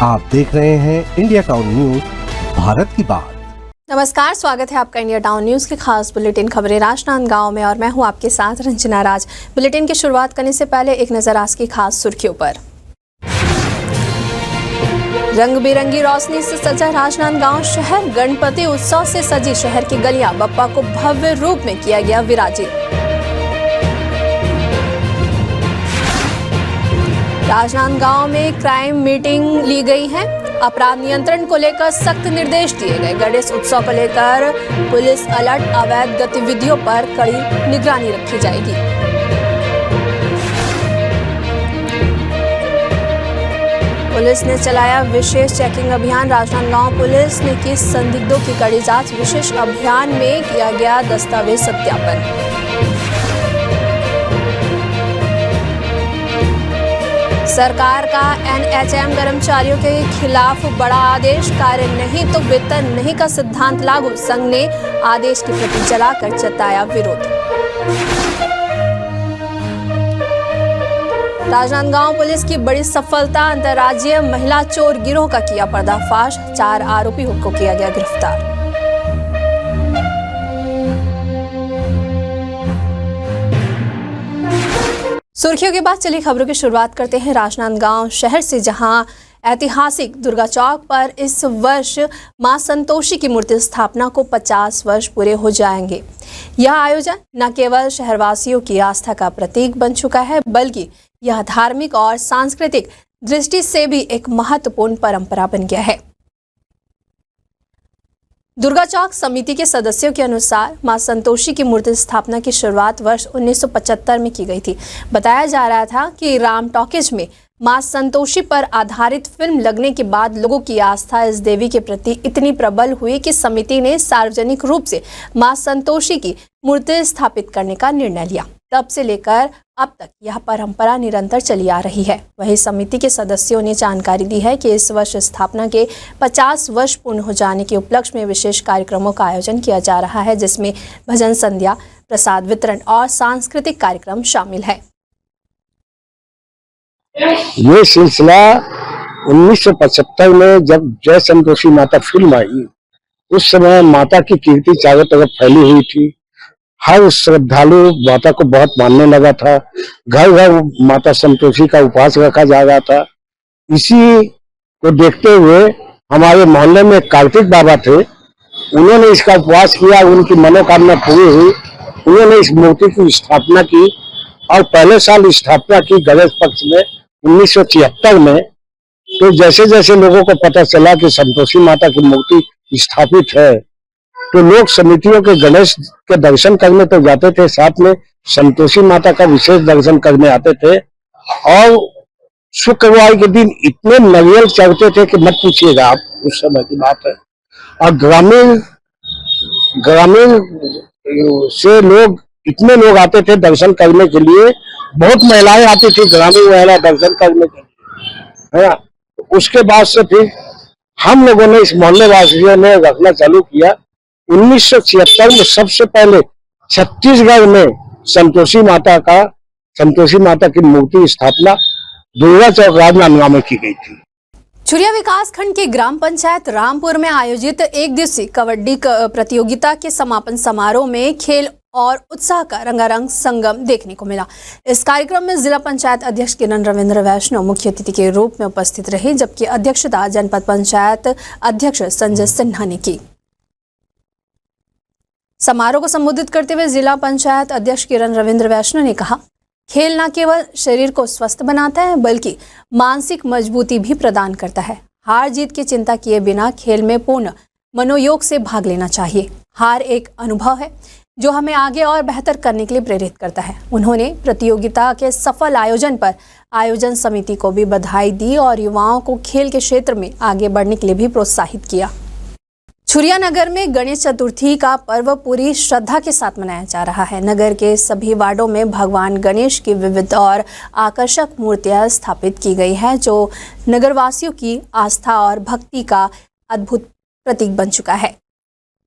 आप देख रहे हैं इंडिया टाउन न्यूज, भारत की बात। नमस्कार, स्वागत है आपका इंडिया टाउन न्यूज के खास बुलेटिन खबरें राजनांदगांव में और मैं हूं आपके साथ रंजना राज। बुलेटिन की शुरुआत करने से पहले एक नजर आज की खास सुर्खियों पर। रंग बिरंगी रोशनी से सजा राजनांदगांव शहर, गणपति उत्सव से सजी शहर की गलियां, बप्पा को भव्य रूप में किया गया विराजित। राजनांदगांव में क्राइम मीटिंग ली गई है, अपराध नियंत्रण को लेकर सख्त निर्देश दिए गए। गणेश उत्सव को लेकर पुलिस अलर्ट, अवैध गतिविधियों पर कड़ी निगरानी रखी जाएगी। पुलिस ने चलाया विशेष चेकिंग अभियान, राजनांदगांव पुलिस ने की संदिग्धों की कड़ी जांच। विशेष अभियान में किया गया दस्तावेज सत्यापन। सरकार का एनएचएम कर्मचारियों के खिलाफ बड़ा आदेश, कार्य नहीं तो वेतन नहीं का सिद्धांत लागू। संघ ने आदेश की प्रति जलाकर जताया विरोध। राजनांदगांव पुलिस की बड़ी सफलता, अंतर्राज्यीय महिला चोर गिरोह का किया पर्दाफाश, 4 आरोपियों को किया गया गिरफ्तार। सुर्खियों के बाद चलिए खबरों की शुरुआत करते हैं राजनांदगांव शहर से, जहां ऐतिहासिक दुर्गा चौक पर इस वर्ष मां संतोषी की मूर्ति स्थापना को 50 वर्ष पूरे हो जाएंगे। यह आयोजन न केवल शहरवासियों की आस्था का प्रतीक बन चुका है, बल्कि यह धार्मिक और सांस्कृतिक दृष्टि से भी एक महत्वपूर्ण परंपरा बन गया है। दुर्गा चौक समिति के सदस्यों के अनुसार मां संतोषी की मूर्ति स्थापना की शुरुआत वर्ष 1975 में की गई थी। बताया जा रहा था कि राम टॉकीज में मां संतोषी पर आधारित फिल्म लगने के बाद लोगों की आस्था इस देवी के प्रति इतनी प्रबल हुई कि समिति ने सार्वजनिक रूप से मां संतोषी की मूर्ति स्थापित करने का निर्णय लिया। तब से लेकर अब तक यह परंपरा निरंतर चली आ रही है। वहीं समिति के सदस्यों ने जानकारी दी है कि इस वर्ष स्थापना के 50 वर्ष पूर्ण हो जाने के उपलक्ष्य में विशेष कार्यक्रमों का आयोजन किया जा रहा है, जिसमें भजन संध्या, प्रसाद वितरण और सांस्कृतिक कार्यक्रम शामिल है। ये सिलसिला 1975 में जब जय संतोषी माता फिल्म आई, उस समय माता की कीर्ति चारों तरफ फैली हुई थी। हर श्रद्धालु माता को बहुत मानने लगा था। घर घर माता संतोषी का उपवास रखा जा रहा था। इसी को देखते हुए हमारे मोहल्ले में कार्तिक बाबा थे, उन्होंने इसका उपवास किया, उनकी मनोकामना पूरी हुई। उन्होंने इस मूर्ति की स्थापना की और पहले साल स्थापना की गणेश पक्ष में 1976 में। तो जैसे जैसे लोगों को पता चला कि संतोषी माता की मूर्ति स्थापित है, तो लोग समितियों के गणेश के दर्शन करने तो जाते थे, साथ में संतोषी माता का विशेष दर्शन करने आते थे। और शुक्रवार के दिन इतने नारियल चढ़ते थे कि मत पूछिएगा आप, उस समय की बात है। और ग्रामीण से लोग इतने लोग आते थे दर्शन करने के लिए, बहुत महिलाएं आती थी ग्रामीण महिला दर्शन करने के लिए, है ना। उसके बाद से फिर हम लोगों ने, इस मोहल्ले वासियों ने रखना चालू किया। 1976 में सबसे पहले छत्तीसगढ़ में संतोषी माता की मूर्ति स्थापना दुर्गा चौक राजनांदगांव में की गई थी। छुरिया विकास खंड के ग्राम पंचायत रामपुर में आयोजित एक दिवसीय कबड्डी प्रतियोगिता के समापन समारोह में खेल और उत्साह का रंगारंग संगम देखने को मिला। इस कार्यक्रम में जिला पंचायत अध्यक्ष किरण रविंद्र वैष्णव मुख्य अतिथि के रूप में उपस्थित रहे, जबकि अध्यक्षता जनपद पंचायत अध्यक्ष संजय सिन्हा ने की। समारोह को संबोधित करते हुए जिला पंचायत अध्यक्ष किरण रविंद्र वैष्णव ने कहा, खेल न केवल शरीर को स्वस्थ बनाता है, बल्कि मानसिक मजबूती भी प्रदान करता है। हार जीत की चिंता किए बिना खेल में पूर्ण मनोयोग से भाग लेना चाहिए। हार एक अनुभव है जो हमें आगे और बेहतर करने के लिए प्रेरित करता है। उन्होंने प्रतियोगिता के सफल आयोजन पर आयोजन समिति को भी बधाई दी और युवाओं को खेल के क्षेत्र में आगे बढ़ने के लिए भी प्रोत्साहित किया। छुरिया नगर में गणेश चतुर्थी का पर्व पूरी श्रद्धा के साथ मनाया जा रहा है। नगर के सभी वार्डों में भगवान गणेश की विविध और आकर्षक मूर्तियां स्थापित की गई हैं, जो नगरवासियों की आस्था और भक्ति का अद्भुत प्रतीक बन चुका है।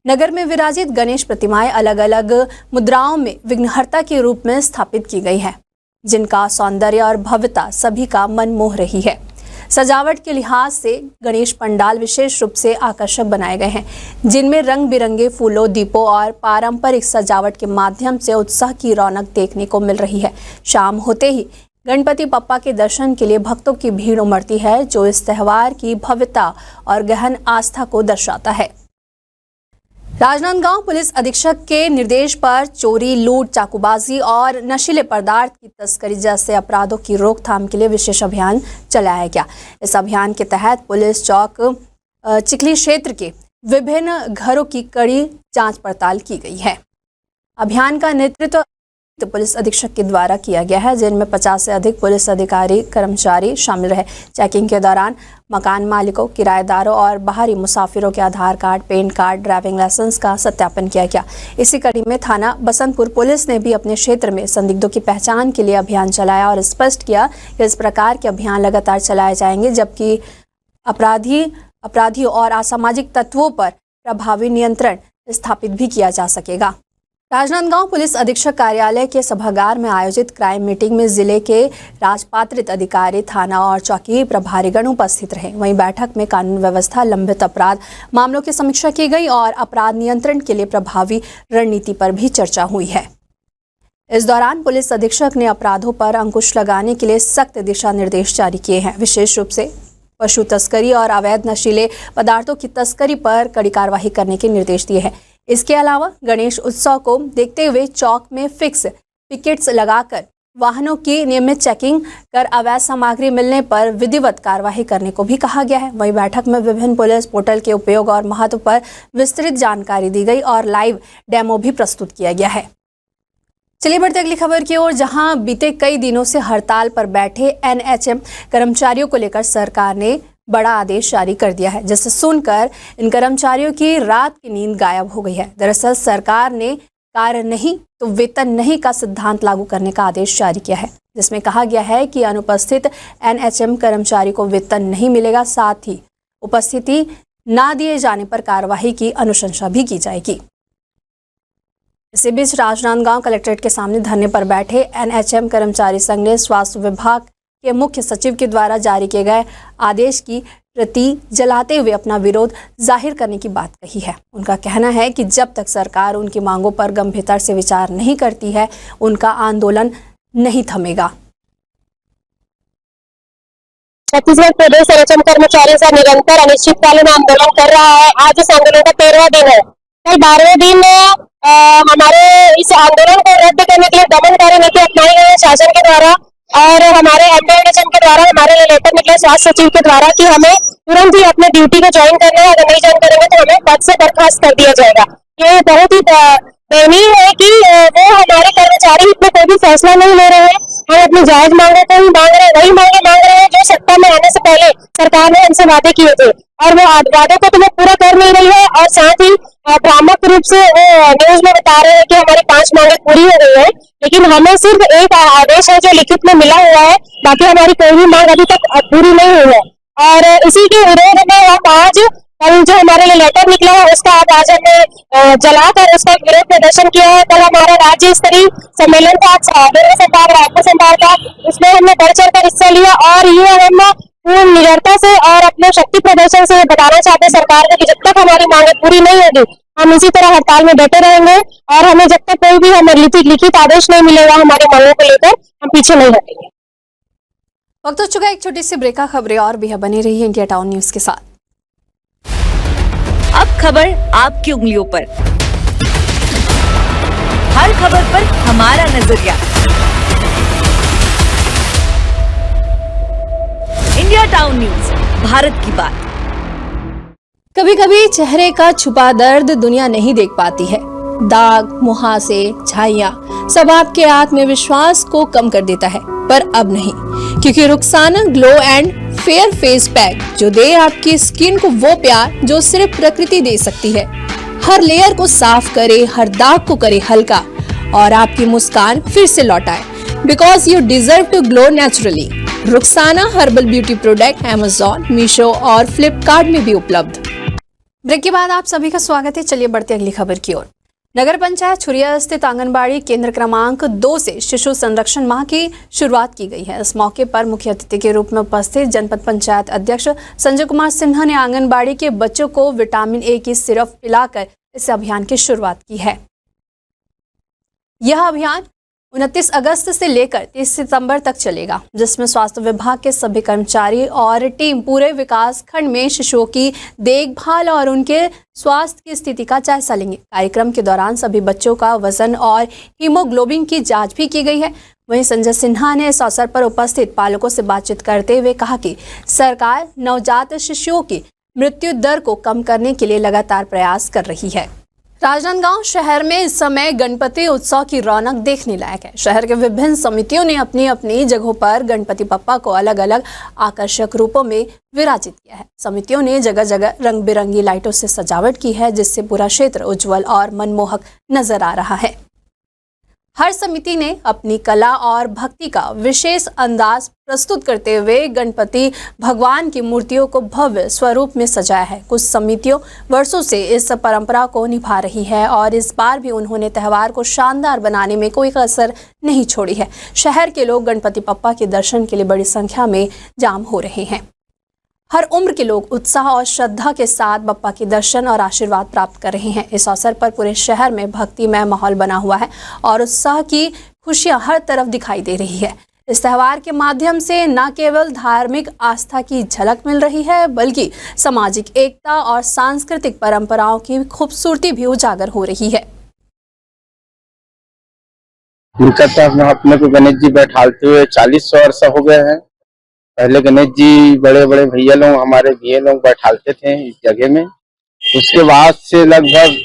नगर में विराजित गणेश प्रतिमाएं अलग अलग मुद्राओं में विघ्नहर्ता के रूप में स्थापित की गई हैं, जिनका सौंदर्य और भव्यता सभी का मन मोह रही है। सजावट के लिहाज से गणेश पंडाल विशेष रूप से आकर्षक बनाए गए हैं, जिनमें रंग बिरंगे फूलों, दीपों और पारंपरिक सजावट के माध्यम से उत्साह की रौनक देखने को मिल रही है। शाम होते ही गणपति बप्पा के दर्शन के लिए भक्तों की भीड़ उमड़ती है, जो इस त्योहार की भव्यता और गहन आस्था को दर्शाता है। राजनांदगांव पुलिस अधीक्षक के निर्देश पर चोरी, लूट, चाकूबाजी और नशीले पदार्थ की तस्करी जैसे अपराधों की रोकथाम के लिए विशेष अभियान चलाया गया। इस अभियान के तहत पुलिस चौक चिखली क्षेत्र के विभिन्न घरों की कड़ी जांच पड़ताल की गई है। अभियान का नेतृत्व पुलिस अधीक्षक के द्वारा किया गया है, जिनमें 50 से अधिक पुलिस अधिकारी कर्मचारी शामिल रहे। चेकिंग के दौरान मकान मालिकों, किराएदारों और बाहरी मुसाफिरों के Aadhaar card, PAN card, driving licence का सत्यापन किया गया। इसी कड़ी में थाना बसंतपुर पुलिस ने भी अपने क्षेत्र में संदिग्धों की पहचान के लिए अभियान चलाया और स्पष्ट किया कि इस प्रकार के अभियान लगातार चलाए जाएंगे, जबकि अपराधियों और असामाजिक तत्वों पर प्रभावी नियंत्रण स्थापित भी किया जा सकेगा। राजनांदगांव पुलिस अधीक्षक कार्यालय के सभागार में आयोजित क्राइम मीटिंग में जिले के राजपात्रित अधिकारी, थाना और चौकी प्रभारीगण उपस्थित रहे। वहीं बैठक में कानून व्यवस्था, लंबित अपराध मामलों की समीक्षा की गई और अपराध नियंत्रण के लिए प्रभावी रणनीति पर भी चर्चा हुई है। इस दौरान पुलिस अधीक्षक ने अपराधों पर अंकुश लगाने के लिए सख्त दिशा निर्देश जारी किए हैं। विशेष रूप से पशु तस्करी और अवैध नशीले पदार्थों की तस्करी पर कड़ी कार्रवाई करने के निर्देश दिए हैं। इसके अलावा गणेश उत्सव को देखते हुए चौक में फिक्स पिकेट्स लगाकर वाहनों की नियमित चेकिंग कर अवैध सामग्री मिलने पर विधिवत कार्रवाई करने को भी कहा गया है। वहीं बैठक में विभिन्न पुलिस पोर्टल के उपयोग और महत्व पर विस्तृत जानकारी दी गई और लाइव डेमो भी प्रस्तुत किया गया है। चलिए बढ़ते अगली खबर की ओर, जहां बीते कई दिनों से हड़ताल पर बैठे एनएचएम कर्मचारियों को लेकर सरकार ने बड़ा आदेश जारी कर दिया है, जिसे सुनकर इन कर्मचारियों की रात की नींद गायब हो गई है। दरअसल सरकार ने कार्य नहीं तो वेतन नहीं का सिद्धांत लागू करने का आदेश जारी किया है, जिसमें कहा गया है कि अनुपस्थित एनएचएम कर्मचारी को वेतन नहीं मिलेगा, साथ ही उपस्थिति ना दिए जाने पर कार्रवाई की अनुशंसा भी की जाएगी। इसी बीच राजनांदगांव कलेक्ट्रेट के सामने धरने पर बैठे एनएचएम कर्मचारी संघ ने स्वास्थ्य विभाग के मुख्य सचिव के द्वारा जारी किए गए आदेश की प्रति जलाते हुए अपना विरोध जाहिर करने की बात कही है। उनका कहना है कि जब तक सरकार उनकी मांगों पर गंभीरता से विचार नहीं करती है, उनका आंदोलन नहीं थमेगा। छत्तीसगढ़ प्रदेश एनएचएम कर्मचारी संघ निरंतर अनिश्चितकालीन आंदोलन कर रहा है। आज इस आंदोलन का 13वां दिन है। कल 12वें दिन हमारे इस आंदोलन को रद्द करने के लिए दमनकारी नीति अपनाई गई है शासन के द्वारा, और हमारे एमडीएम के द्वारा हमारे लिए लेटर निकले स्वास्थ्य सचिव के द्वारा कि हमें तुरंत ही अपने ड्यूटी को ज्वाइन करना है, अगर नहीं ज्वाइन करेंगे तो हमें पद से बर्खास्त कर दिया जाएगा। ये बहुत ही दयनीय है कि वो हमारे कर्मचारी इसमें कोई भी फैसला नहीं ले रहे हैं। हम अपनी जायज मांगों को ही मांग रहे हैं, वही मांग रहे हैं जो सत्ता में आने से पहले सरकार ने हमसे वादे किए थे, और वो वादों को तो वो पूरा कर नहीं रही है। और साथ ही भ्रामक रूप से वो न्यूज में बता रहे हैं कि हमारी 5 मांगे पूरी हो गई है, लेकिन हमें सिर्फ एक आदेश है जो लिखित में मिला हुआ है, बाकी हमारी कोई भी मांग अभी तक पूरी नहीं हुई है। और इसी के विरोध में हम आज कल जो हमारे लिए लेटर निकला है उसका आज हमने जलाकर उसका विरोध प्रदर्शन किया है। कल हमारा राज्य स्तरीय सम्मेलन था दुर्ग संभाग, रायपुर संभाग का, उसमें हमने बढ़ चढ़ कर हिस्सा लिया और ये हम पूर्ण निडरता से और अपने शक्ति प्रदर्शन से बताना चाहते हैं सरकार को कि जब तक हमारी मांगे पूरी नहीं होगी हम इसी तरह हड़ताल में बैठे रहेंगे, और हमें जब तक कोई भी हमें लिखित आदेश नहीं मिलेगा हमारी मांगों को लेकर, हम पीछे नहीं हटेंगे। वक्त हो चुका है एक छोटी सी ब्रेक का। खबरें और भी बनी रही है इंडिया टाउन न्यूज के साथ। अब खबर आपकी उंगलियों पर, हर खबर पर हमारा नजरिया। इंडिया टाउन न्यूज, भारत की बात। कभी कभी चेहरे का छुपा दर्द दुनिया नहीं देख पाती है। दाग, मुहासे, झाइयां सब आपके आत्मविश्वास को कम कर देता है, पर अब नहीं, क्योंकि Rukhsana glow and fair face pack जो दे आपकी स्किन को वो प्यार जो सिर्फ प्रकृति दे सकती है। हर लेयर को साफ करे, हर दाग को करे हल्का और आपकी मुस्कान फिर से लौटाए, because you deserve to glow naturally. Rukhsana herbal beauty product Amazon, Meesho और फ्लिपकार्ट में भी उपलब्ध। ब्रेक के बाद आप सभी का स्वागत है। चलिए बढ़ते अगली खबर की ओर। नगर पंचायत छुरिया स्थित आंगनबाड़ी केंद्र क्रमांक 2 से शिशु संरक्षण माह की शुरुआत की गई है। इस मौके पर मुख्य अतिथि के रूप में उपस्थित जनपद पंचायत अध्यक्ष संजय कुमार सिन्हा ने आंगनबाड़ी के बच्चों को विटामिन ए की सिरप पिलाकर इस अभियान की शुरुआत की है। यह अभियान 29 अगस्त से लेकर 30 सितंबर तक चलेगा, जिसमें स्वास्थ्य विभाग के सभी कर्मचारी और टीम पूरे विकास खंड में शिशुओं की देखभाल और उनके स्वास्थ्य की स्थिति का जायजा लेंगे। कार्यक्रम के दौरान सभी बच्चों का वजन और हीमोग्लोबिन की जांच भी की गई है। वहीं संजय सिन्हा ने इस अवसर पर उपस्थित पालकों से बातचीत करते हुए कहा कि सरकार नवजात शिशुओं की मृत्यु दर को कम करने के लिए लगातार प्रयास कर रही है। राजनांदगांव शहर में इस समय गणपति उत्सव की रौनक देखने लायक है। शहर के विभिन्न समितियों ने अपनी अपनी जगहों पर गणपति बप्पा को अलग अलग आकर्षक रूपों में विराजित किया है। समितियों ने जगह जगह रंग बिरंगी लाइटों से सजावट की है, जिससे पूरा क्षेत्र उज्जवल और मनमोहक नजर आ रहा है। हर समिति ने अपनी कला और भक्ति का विशेष अंदाज प्रस्तुत करते हुए गणपति भगवान की मूर्तियों को भव्य स्वरूप में सजाया है। कुछ समितियों वर्षों से इस परंपरा को निभा रही है और इस बार भी उन्होंने त्यौहार को शानदार बनाने में कोई कसर नहीं छोड़ी है। शहर के लोग गणपति बप्पा के दर्शन के लिए बड़ी संख्या में जाम हो रहे हैं। हर उम्र के लोग उत्साह और श्रद्धा के साथ बप्पा के दर्शन और आशीर्वाद प्राप्त कर रहे हैं। इस अवसर पर पूरे शहर में भक्तिमय माहौल बना हुआ है और उत्साह की खुशियां हर तरफ दिखाई दे रही है। इस त्यौहार के माध्यम से न केवल धार्मिक आस्था की झलक मिल रही है, बल्कि सामाजिक एकता और सांस्कृतिक परंपराओं की खूबसूरती भी उजागर हो रही है। अपने को गणेश जी बैठालते हुए 40 वर्ष हो गए हैं। पहले गणेश जी बड़े बड़े भैया लोग, हमारे भैया लोग बैठालते थे इस जगह में। उसके बाद से लगभग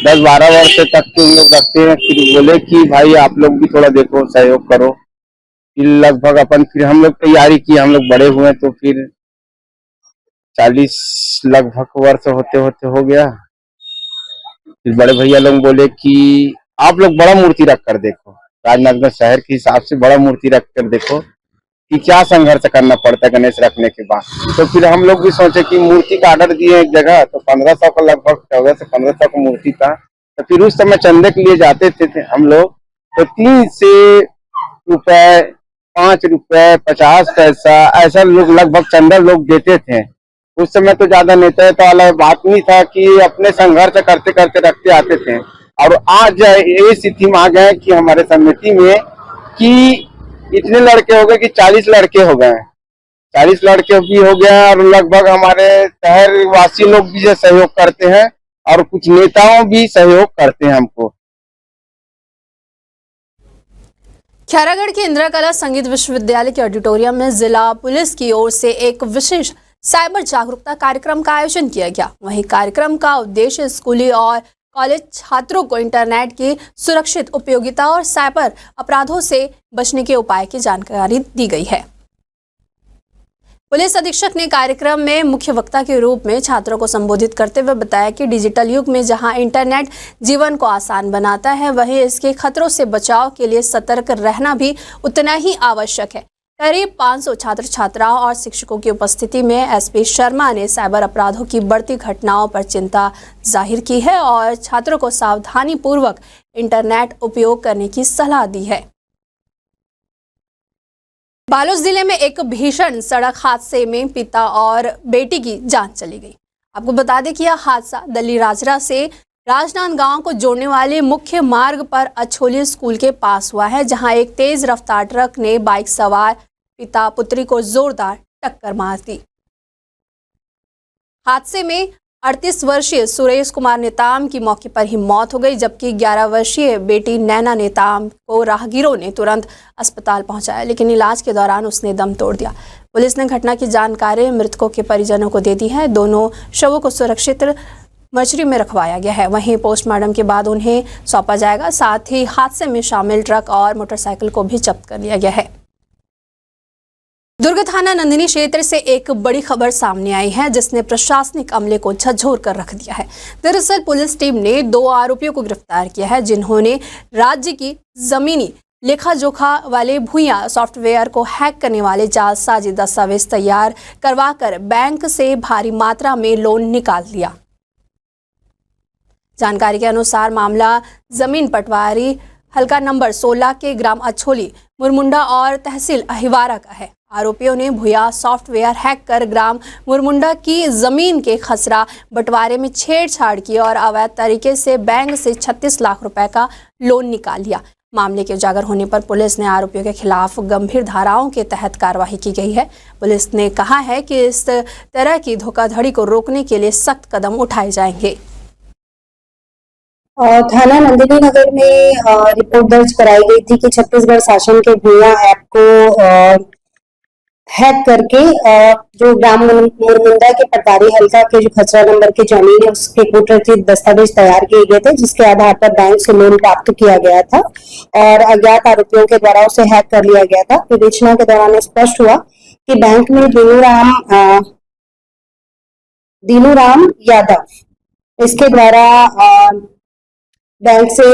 10-12 वर्ष तक के लोग रखते हैं। फिर बोले कि भाई आप लोग भी थोड़ा देखो, सहयोग करो। फिर लगभग फिर हम लोग तैयारी की, हम लोग बड़े हुए तो फिर 40 लगभग वर्ष होते होते हो गया। फिर बड़े भैया लोग बोले कि आप लोग बड़ा मूर्ति रख कर देखो, राजनांदगांव शहर के हिसाब से बड़ा मूर्ति रख कर देखो कि क्या संघर्ष करना पड़ता है गणेश रखने के बाद। तो फिर हम लोग भी सोचे कि मूर्ति का ऑर्डर दिए एक जगह, तो 1500 का लगभग 1400 से 1500 का मूर्ति था। तो फिर उस समय चंदे के लिए जाते थे हम लोग, तो 3 से रुपए, 5 रुपए, 50 पैसा ऐसा लोग लगभग चंदा लोग देते थे। उस समय तो ज्यादा नेता तो अलग बात नहीं था कि अपने संघर्ष करते करते रखते आते थे। और आज ये स्थिति में आ गए कि हमारे समिति में कि इतने लड़के हो गए कि 40 लड़के हो गए। 40 लड़के भी हो गए और लगभग हमारे शहर वासी लोग भी सहयोग करते हैं और कुछ नेताओं भी सहयोग करते हैं हमको। खैरागढ़ के इंदिरा कला संगीत विश्वविद्यालय के ऑडिटोरियम में जिला पुलिस की ओर से एक विशेष साइबर जागरूकता कार्यक्रम का आयोजन किया गया। वहीं कार्यक्रम का उद्देश्य स्कूली और कॉलेज छात्रों को इंटरनेट की सुरक्षित उपयोगिता और साइबर अपराधों से बचने के उपाय की जानकारी दी गई है। पुलिस अधीक्षक ने कार्यक्रम में मुख्य वक्ता के रूप में छात्रों को संबोधित करते हुए बताया कि डिजिटल युग में जहां इंटरनेट जीवन को आसान बनाता है, वहीं इसके खतरों से बचाव के लिए सतर्क रहना भी उतना ही आवश्यक है। करीब 500 छात्र छात्राओं और शिक्षकों की उपस्थिति में एसपी शर्मा ने साइबर अपराधों की बढ़ती घटनाओं पर चिंता जाहिर की है और छात्रों को सावधानी पूर्वक इंटरनेट उपयोग करने की सलाह दी है। बालोद जिले में एक भीषण सड़क हादसे में पिता और बेटी की जान चली गई। आपको बता दें कि यह हादसा दली राजरा से राजनांदगांव को जोड़ने वाले मुख्य मार्ग पर अछोली स्कूल के पास हुआ है, जहां एक तेज रफ्तार ट्रक ने बाइक सवार पिता पुत्री को जोरदार टक्कर मार दी। हादसे में 38 वर्षीय सुरेश कुमार नेताम की मौके पर ही मौत हो गई, जबकि 11 वर्षीय बेटी नैना नेताम को राहगीरों ने तुरंत अस्पताल पहुंचाया, लेकिन इलाज के दौरान उसने दम तोड़ दिया। पुलिस ने घटना की जानकारी मृतकों के परिजनों को दे दी है। दोनों शवों को सुरक्षित मर्चरी में रखवाया गया है। वहीं पोस्टमार्टम के बाद उन्हें सौंपा जाएगा। साथ ही हादसे में शामिल ट्रक और मोटरसाइकिल को भी जब्त कर लिया गया है। दुर्ग थाना नंदिनी क्षेत्र से एक बड़ी खबर सामने आई है, जिसने प्रशासनिक अमले को झकझोर कर रख दिया है। दरअसल पुलिस टीम ने 2 आरोपियों को गिरफ्तार किया है, जिन्होंने राज्य की जमीनी लेखा जोखा वाले भूया सॉफ्टवेयर को हैक करने वाले जालसाजी दस्तावेज तैयार करवाकर बैंक से भारी मात्रा में लोन निकाल लिया। जानकारी के अनुसार मामला जमीन पटवारी हल्का नंबर 16 के ग्राम अछोली मुरमुंडा और तहसील अहिवारा का है। आरोपियों ने भूया सॉफ्टवेयर हैक कर ग्राम मुरमुंडा की जमीन के खसरा बंटवारे में छेड़छाड़ की और अवैध तरीके से बैंक से 36 लाख रुपए का लोन निकाल लिया। मामले के उजागर होने पर पुलिस ने आरोपियों के खिलाफ गंभीर धाराओं के तहत कार्रवाई की गई है। पुलिस ने कहा है कि इस तरह की धोखाधड़ी को रोकने के लिए सख्त कदम उठाए जाएंगे। थाना नंदिनी नगर में रिपोर्ट दर्ज कराई गई थी कि छत्तीसगढ़ शासन के भूया ऐप को हैक करके जो ग्राम मुरमुंडा के पटवारी हल्का के जो खसरा नंबर के जमीन है उसके कूटरचित दस्तावेज तैयार किए गए थे, जिसके आधार पर बैंक से लोन प्राप्त किया गया था और अज्ञात आरोपियों के द्वारा उसे हैक कर लिया गया था। विवेचना के दौरान स्पष्ट हुआ कि बैंक में दीनूराम यादव इसके द्वारा बैंक से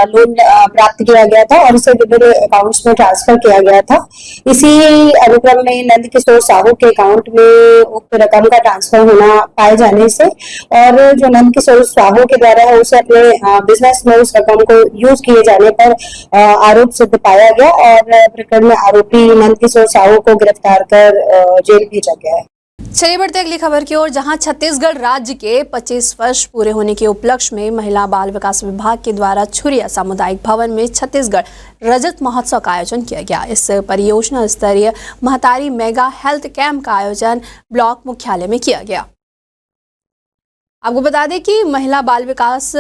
लोन प्राप्त किया गया था और इसे विभिन्न अकाउंट्स में ट्रांसफर किया गया था। इसी अनुक्रम में नंद किशोर साहू के अकाउंट में उक्त रकम का ट्रांसफर होना पाए जाने से और जो नंद किशोर साहू के द्वारा है उसे अपने बिजनेस में उस रकम को यूज किए जाने पर आरोप सिद्ध पाया गया और प्रकरण में आरोपी नंद किशोर साहू को गिरफ्तार कर जेल भेजा गया है। चलिए बढ़ते अगली खबर की ओर, जहां छत्तीसगढ़ राज्य के 25 वर्ष पूरे होने के उपलक्ष्य में महिला बाल विकास विभाग के द्वारा छुरिया सामुदायिक भवन में छत्तीसगढ़ रजत महोत्सव का आयोजन किया गया। इस परियोजना स्तरीय महतारी मेगा हेल्थ कैंप का आयोजन ब्लॉक मुख्यालय में किया गया। आपको बता दें कि महिला बाल विकास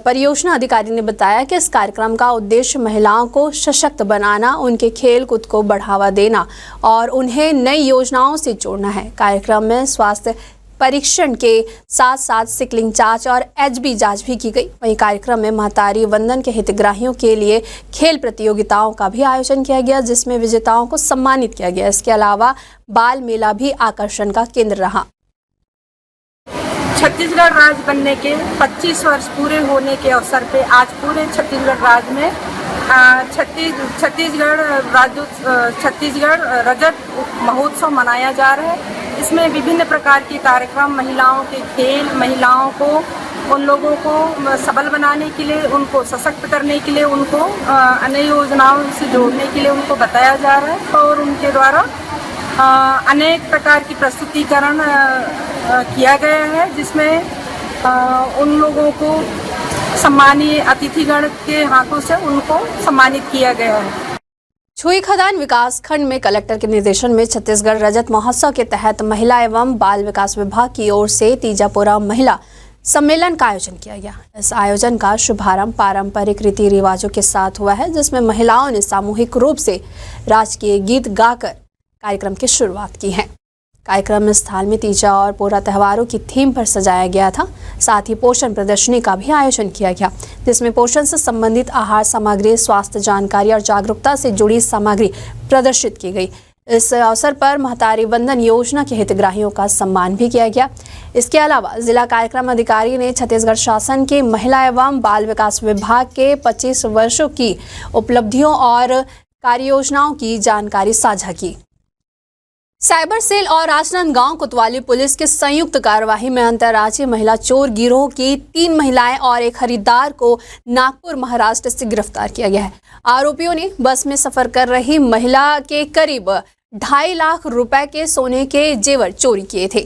परियोजना अधिकारी ने बताया कि इस कार्यक्रम का उद्देश्य महिलाओं को सशक्त बनाना, उनके खेल कूद को बढ़ावा देना और उन्हें नई योजनाओं से जोड़ना है। कार्यक्रम में स्वास्थ्य परीक्षण के साथ साथ सिकलिंग जांच और एचबी जांच भी की गई। वहीं कार्यक्रम में महतारी वंदन के हितग्राहियों के लिए खेल प्रतियोगिताओं का भी आयोजन किया गया, जिसमें विजेताओं को सम्मानित किया गया। इसके अलावा बाल मेला भी आकर्षण का केंद्र रहा। छत्तीसगढ़ राज्य बनने के 25 वर्ष पूरे होने के अवसर पे आज पूरे छत्तीसगढ़ राज्य में छत्तीसगढ़ रजत महोत्सव मनाया जा रहा है। इसमें विभिन्न प्रकार के कार्यक्रम, महिलाओं के खेल, महिलाओं को, उन लोगों को सबल बनाने के लिए, उनको सशक्त करने के लिए, उनको अन्य योजनाओं से जोड़ने के लिए उनको बताया जा रहा है और उनके द्वारा अनेक प्रकार की प्रस्तुतिकरण किया गया है, जिसमें उन लोगों को सम्मानीय अतिथिगण के हाथों से उनको सम्मानित किया गया है। छुई खदान विकास खंड में कलेक्टर के निर्देशन में छत्तीसगढ़ रजत महोत्सव के तहत महिला एवं बाल विकास विभाग की ओर से तीजापुरा महिला सम्मेलन का आयोजन किया गया। इस आयोजन का शुभारंभ पारंपरिक रीति रिवाजों के साथ हुआ है, जिसमें महिलाओं ने सामूहिक रूप से राजकीय गीत गाकर कार्यक्रम की शुरुआत की है। कार्यक्रम स्थल में तीजा और पोरा त्योहारों की थीम पर सजाया गया था। साथ ही पोषण प्रदर्शनी का भी आयोजन किया गया, जिसमें पोषण से संबंधित आहार सामग्री, स्वास्थ्य जानकारी और जागरूकता से जुड़ी सामग्री प्रदर्शित की गई। इस अवसर पर महतारी वंदन योजना के हितग्राहियों का सम्मान भी किया गया। इसके अलावा जिला कार्यक्रम अधिकारी ने छत्तीसगढ़ शासन के महिला एवं बाल विकास विभाग के 25 वर्षों की उपलब्धियों और कार्य योजनाओं की जानकारी साझा की। साइबर सेल और राजनांदगांव कोतवाली पुलिस के संयुक्त कार्यवाही में अंतर्राज्यीय महिला चोर गिरोह की 3 महिलाएं और एक खरीदार को नागपुर महाराष्ट्र से गिरफ्तार किया गया है। आरोपियों ने बस में सफर कर रही महिला के करीब 2.5 लाख रुपए के सोने के जेवर चोरी किए थे।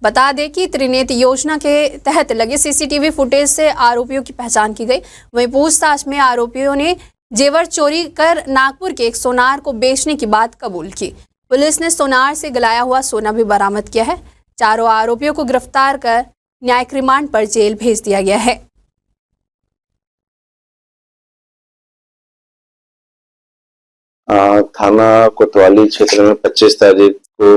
बता दें कि त्रिनेत्र योजना के तहत लगे सीसीटीवी फुटेज से आरोपियों की पहचान की गई। वहीं पूछताछ में आरोपियों ने जेवर चोरी कर नागपुर के एक सोनार को बेचने की बात कबूल की। पुलिस ने सोनार से गलाया हुआ सोना भी बरामद किया है। चारों आरोपियों को गिरफ्तार कर न्यायिक रिमांड पर जेल भेज दिया गया है। थाना कोतवाली क्षेत्र में 25 तारीख को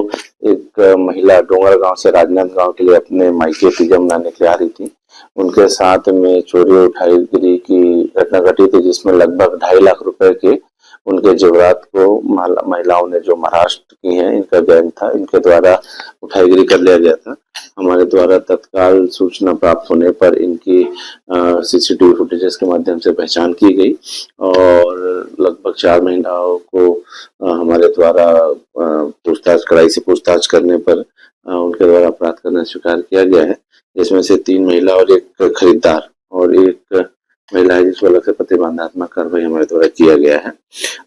एक महिला डोंगरगांव से राजनांदगांव के लिए अपने मायके तीजा मनाने के लिए आ रही थी। उनके साथ में चोरी उठाईगिरी की घटना घटी थी, जिसमें लगभग 2.5 लाख रुपए के उनके जेवरात को महिलाओं ने, जो महाराष्ट्र की हैं, इनका गैंग था, इनके द्वारा उठाईगिरी कर लिया गया था। हमारे द्वारा तत्काल सूचना प्राप्त होने पर इनकी सीसीटीवी फुटेजेस के माध्यम से पहचान की गई और लगभग 4 महिलाओं को हमारे द्वारा पूछताछ करने पर उनके द्वारा अपराध करना स्वीकार किया गया है, जिसमें से 3 महिला और 1 खरीदार और 1 महिला है जिसको अलग से प्रतिबंधात्मक कार्रवाई हमारे द्वारा किया गया है।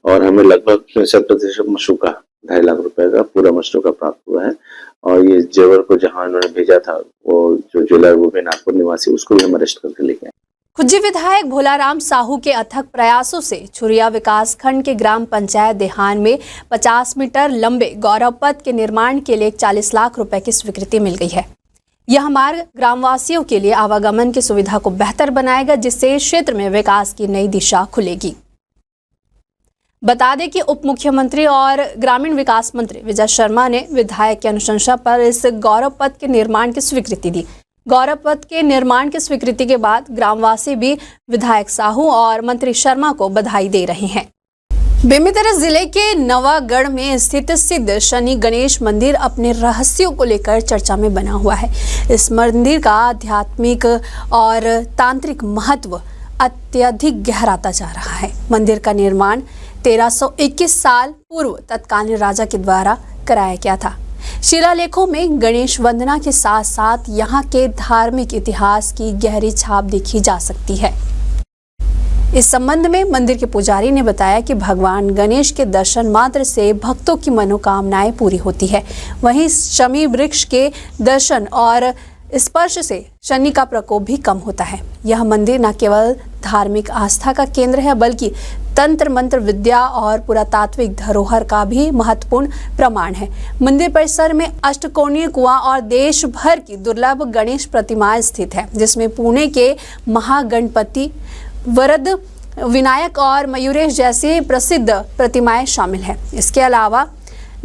और हमें लगभग 65% मशरूका 2.5 लाख रुपए का पूरा मशरूका प्राप्त हुआ है। और ये जेवर को जहां उन्होंने भेजा था, वो जो ज्वेलर वो भी नागपुर निवासी, उसको भी हम अरेस्ट करके लेके आए। खुज्जी विधायक भोलाराम साहू के अथक प्रयासों से छुरिया विकास खंड के ग्राम पंचायत देहान में 50 मीटर लंबे गौरव पथ के निर्माण के लिए 40 लाख रुपए की स्वीकृति मिल गई है। यह मार्ग ग्रामवासियों के लिए आवागमन की सुविधा को बेहतर बनाएगा, जिससे क्षेत्र में विकास की नई दिशा खुलेगी। बता दें कि उप मुख्यमंत्री और ग्रामीण विकास मंत्री विजय शर्मा ने विधायक की अनुशंसा पर इस गौरव पथ के निर्माण की स्वीकृति दी। गौरव पथ के निर्माण की स्वीकृति के बाद ग्रामवासी भी विधायक साहू और मंत्री शर्मा को बधाई दे रहे हैं। बेमेतरा जिले के नवागढ़ में स्थित सिद्ध शनि गणेश मंदिर अपने रहस्यों को लेकर चर्चा में बना हुआ है। इस मंदिर का आध्यात्मिक और तांत्रिक महत्व अत्यधिक गहराता जा रहा है। मंदिर का निर्माण 1321 साल पूर्व तत्कालीन राजा के द्वारा कराया गया था। शिलालेखों में गणेश वंदना के साथ साथ यहाँ के धार्मिक इतिहास की गहरी छाप देखी जा सकती है। इस संबंध में मंदिर के पुजारी ने बताया कि भगवान गणेश के दर्शन मात्र से भक्तों की मनोकामनाएं पूरी होती है। वहीं शमी वृक्ष के दर्शन और स्पर्श से शनि का प्रकोप भी कम होता है। यह मंदिर न केवल धार्मिक आस्था का केंद्र है, बल्कि तंत्र मंत्र विद्या और पुरातात्विक धरोहर का भी महत्वपूर्ण प्रमाण है। मंदिर परिसर में अष्टकोणीय कुआं और देश भर की दुर्लभ गणेश प्रतिमाएं स्थित है, जिसमें पुणे के महागणपति, वरद विनायक और मयूरेश जैसी प्रसिद्ध प्रतिमाएं शामिल हैं। इसके अलावा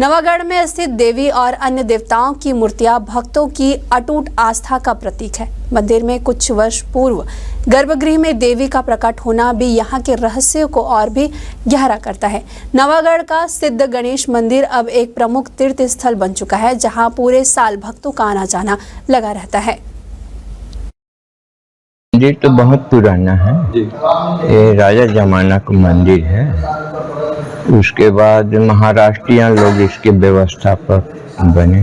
नवागढ़ में स्थित देवी और अन्य देवताओं की मूर्तियां भक्तों की अटूट आस्था का प्रतीक है। मंदिर में कुछ वर्ष पूर्व गर्भगृह में देवी का प्रकट होना भी यहाँ के रहस्य को और भी गहरा करता है। नवागढ़ का सिद्ध गणेश मंदिर अब एक प्रमुख तीर्थ स्थल बन चुका है, जहाँ पूरे साल भक्तों का आना जाना लगा रहता है। मंदिर तो बहुत पुराना है, ये राजा जमाना का मंदिर है। उसके बाद महाराष्ट्रियन लोग इसके व्यवस्थापक बने,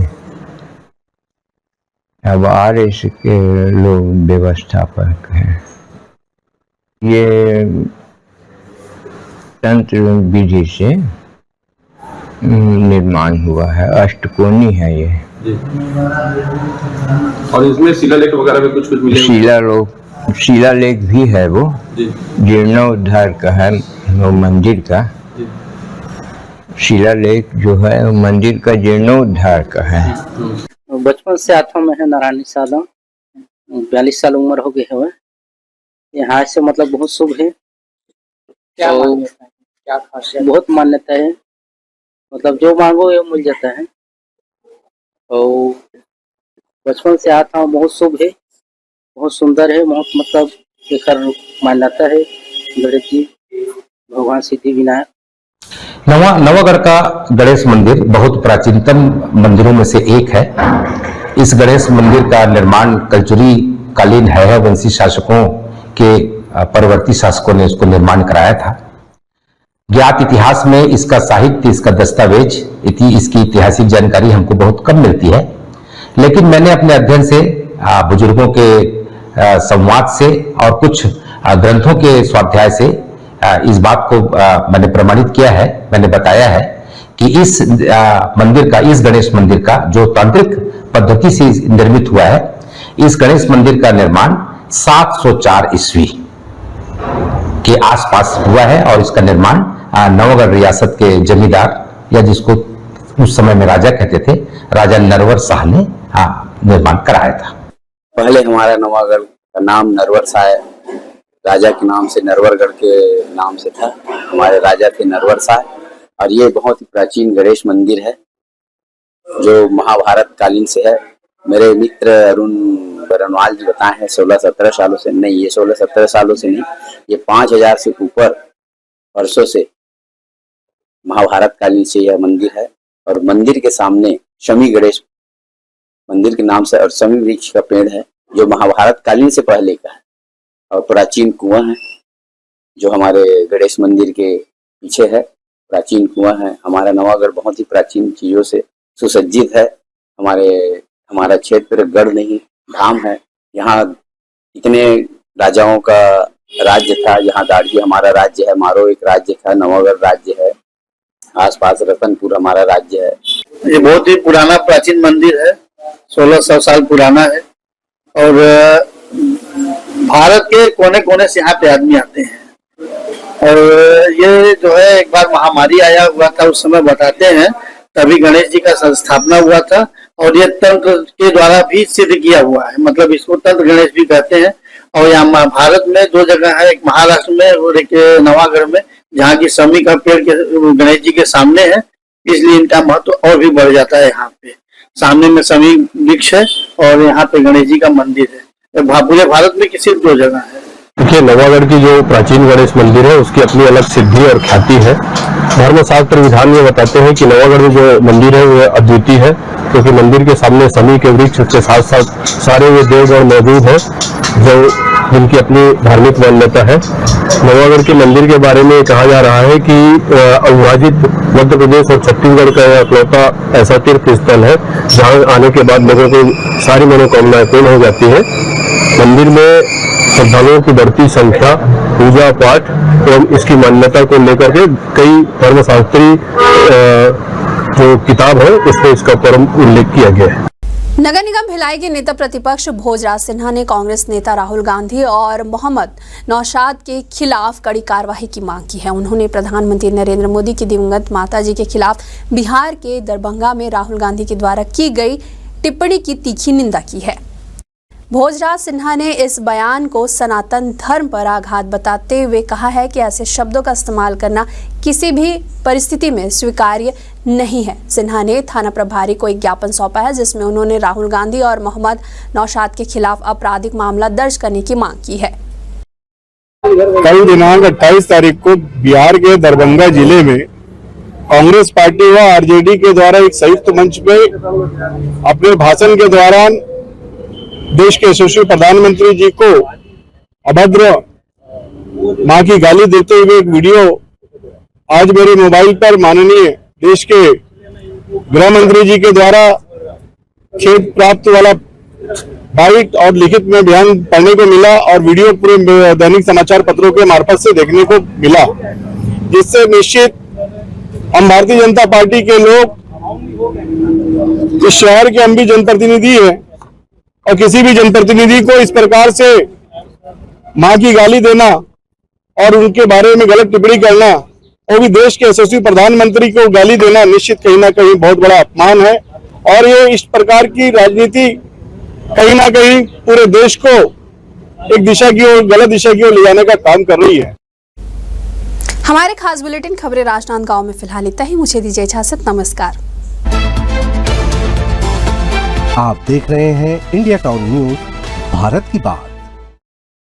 अब आरएस के लोग व्यवस्थापक हैं। ये तंत्र विधि से निर्माण हुआ है, अष्टकोणी है ये। और इसमें शिलालेख वगैरह भी कुछ मिले? शिलालेख भी है, वो जीर्णोद्धार का है वो मंदिर का। शिलालेख जो है मंदिर का जीर्णोद्धार का है। बचपन से आता में है नारायणी साधन, 42 साल उम्र हो गई है। यहाँ से मतलब बहुत शुभ है। क्या खासियत? बहुत मान्यता है, मतलब जो मांगो ये मिल जाता है। और बचपन से आता हूँ, बहुत शुभ है, बहुत सुंदर है, बहुत मतलब देखकर मान्यता है। गणेश जी भगवान सिद्धि विनायक। नवागढ़ का गणेश मंदिर बहुत प्राचीनतम मंदिरों में से एक है। इस गणेश मंदिर का निर्माण कलचुरी कालीन है वंशी शासकों के परवर्ती शासकों ने इसको निर्माण कराया था। ज्ञात इतिहास में इसका साहित्य, इसका दस्तावेज, इसकी ऐतिहासिक जानकारी हमको बहुत कम मिलती है। लेकिन मैंने अपने अध्ययन से, बुजुर्गों के संवाद से और कुछ ग्रंथों के स्वाध्याय से इस बात को मैंने प्रमाणित किया है। मैंने बताया है कि इस मंदिर का, इस गणेश मंदिर का जो तांत्रिक पद्धति से निर्मित हुआ है, इस गणेश मंदिर का निर्माण 704 ईस्वी के आसपास हुआ है। और इसका निर्माण नवागढ़ रियासत के जमींदार, या जिसको उस समय में राजा कहते थे, राजा नरवर शाह ने निर्माण कराया था। पहले हमारा नवागढ़ का नाम नरवर शाह है, राजा के नाम से नरवरगढ़ के नाम से था। हमारे राजा थे नरवर शाह। और ये बहुत ही प्राचीन गणेश मंदिर है जो महाभारत कालीन से है। मेरे मित्र अरुण बरनवाल जी बताए हैं 16-17 सालों से। नहीं, ये 16-17 सालों से नहीं, ये 5000 से ऊपर वर्षों से महाभारत कालीन से यह मंदिर है। और मंदिर के सामने शमी गणेश मंदिर के नाम से और शमी वृक्ष का पेड़ है, जो महाभारत कालीन से पहले का है। और प्राचीन कुआं है जो हमारे गणेश मंदिर के पीछे है। प्राचीन कुआं है। हमारा नवागढ़ बहुत ही प्राचीन चीजों से सुसज्जित है। हमारा क्षेत्र गढ़ नहीं धाम है। यहाँ इतने राजाओं का राज्य था। यहाँ दाड़गी हमारा राज्य है, मारो एक राज्य था, नवागढ़ राज्य है, आसपास रतनपुर हमारा राज्य है। ये बहुत ही पुराना प्राचीन मंदिर है, 1600 साल पुराना है और भारत के कोने कोने से यहाँ पे आदमी आते हैं। और ये जो है एक बार महामारी आया हुआ था, उस समय बताते हैं, तभी गणेश जी का संस्थापना हुआ था और ये तंत्र के द्वारा भी सिद्ध किया हुआ है, मतलब इसको तंत्र गणेश भी कहते हैं। और यहाँ भारत में 2 जगह है, एक महाराष्ट्र में और एक नवागढ़ में, जहाँ की समी का पेड़ के गणेश जी के सामने है, इसलिए इनका महत्व और भी बढ़ जाता है। यहाँ पे सामने में समी वृक्ष है और यहाँ पे गणेश जी का मंदिर है। पूरे भारत में सिर्फ 2 जगह है। देखिए, नवागढ़ की जो प्राचीन गणेश मंदिर है उसकी अपनी अलग सिद्धि और ख्याति है। धर्मशास्त्र विधान में बताते हैं कि नवागढ़ में जो मंदिर है वो अद्वितीय है, क्योंकि मंदिर के सामने समी के वृक्ष के साथ साथ सारे वे देवगण मौजूद हैं जो जिनकी अपनी धार्मिक मान्यता है। नवागढ़ के मंदिर के बारे में कहा जा रहा है कि अविभाजित मध्य प्रदेश और छत्तीसगढ़ का इकलौता ऐसा तीर्थ स्थल है जहाँ आने के बाद लोगों की सारी मनोकामनाएं पूर्ण हो जाती है। मंदिर में श्रद्धालुओं की बढ़ती संख्या, पूजा पाठ और इसकी मान्यता को लेकर के कई धर्मशास्त्री जो किताब है उसमें इसका परम उल्लेख किया गया है। नगर निगम भिलाई के नेता प्रतिपक्ष भोजराज सिन्हा ने कांग्रेस नेता राहुल गांधी और मोहम्मद नौशाद के खिलाफ कड़ी कार्रवाई की मांग की है। उन्होंने प्रधानमंत्री नरेंद्र मोदी की दिवंगत माताजी के खिलाफ बिहार के दरभंगा में राहुल गांधी के द्वारा की गई टिप्पणी की तीखी निंदा की है। भोजराज सिन्हा ने इस बयान को सनातन धर्म पर आघात बताते हुए कहा है कि ऐसे शब्दों का इस्तेमाल करना किसी भी परिस्थिति में स्वीकार्य नहीं है। सिन्हा ने थाना प्रभारी को एक ज्ञापन सौंपा है जिसमें उन्होंने राहुल गांधी और मोहम्मद नौशाद के खिलाफ आपराधिक मामला दर्ज करने की मांग की है। कल दिनांक 28 तारीख को बिहार के दरभंगा जिले में कांग्रेस पार्टी व आरजेडी के द्वारा एक संयुक्त मंच पे अपने भाषण के दौरान देश के यशस्वी प्रधानमंत्री जी को अभद्र मां की गाली देते हुए एक वीडियो आज मेरे मोबाइल पर माननीय देश के गृह मंत्री जी के द्वारा खेद प्राप्त वाला बाइट और लिखित में बयान पढ़ने को मिला और वीडियो पूरे दैनिक समाचार पत्रों के मार्फत से देखने को मिला, जिससे निश्चित हम भारतीय जनता पार्टी के लोग, इस शहर के हम भी जनप्रतिनिधि हैं और किसी भी जनप्रतिनिधि को इस प्रकार से मां की गाली देना और उनके बारे में गलत टिप्पणी करना और भी देश के यशस्वी प्रधानमंत्री को गाली देना निश्चित कहीं ना कहीं बहुत बड़ा अपमान है। और ये इस प्रकार की राजनीति कहीं ना कहीं पूरे देश को एक दिशा की ओर, गलत दिशा की ओर ले जाने का काम कर रही है। हमारे खास बुलेटिन खबरें राजनांदगांव में फिलहाल इतना ही। मुझे दीजिए इजाजत, नमस्कार। आप देख रहे हैं इंडिया टाउन न्यूज, भारत की बात।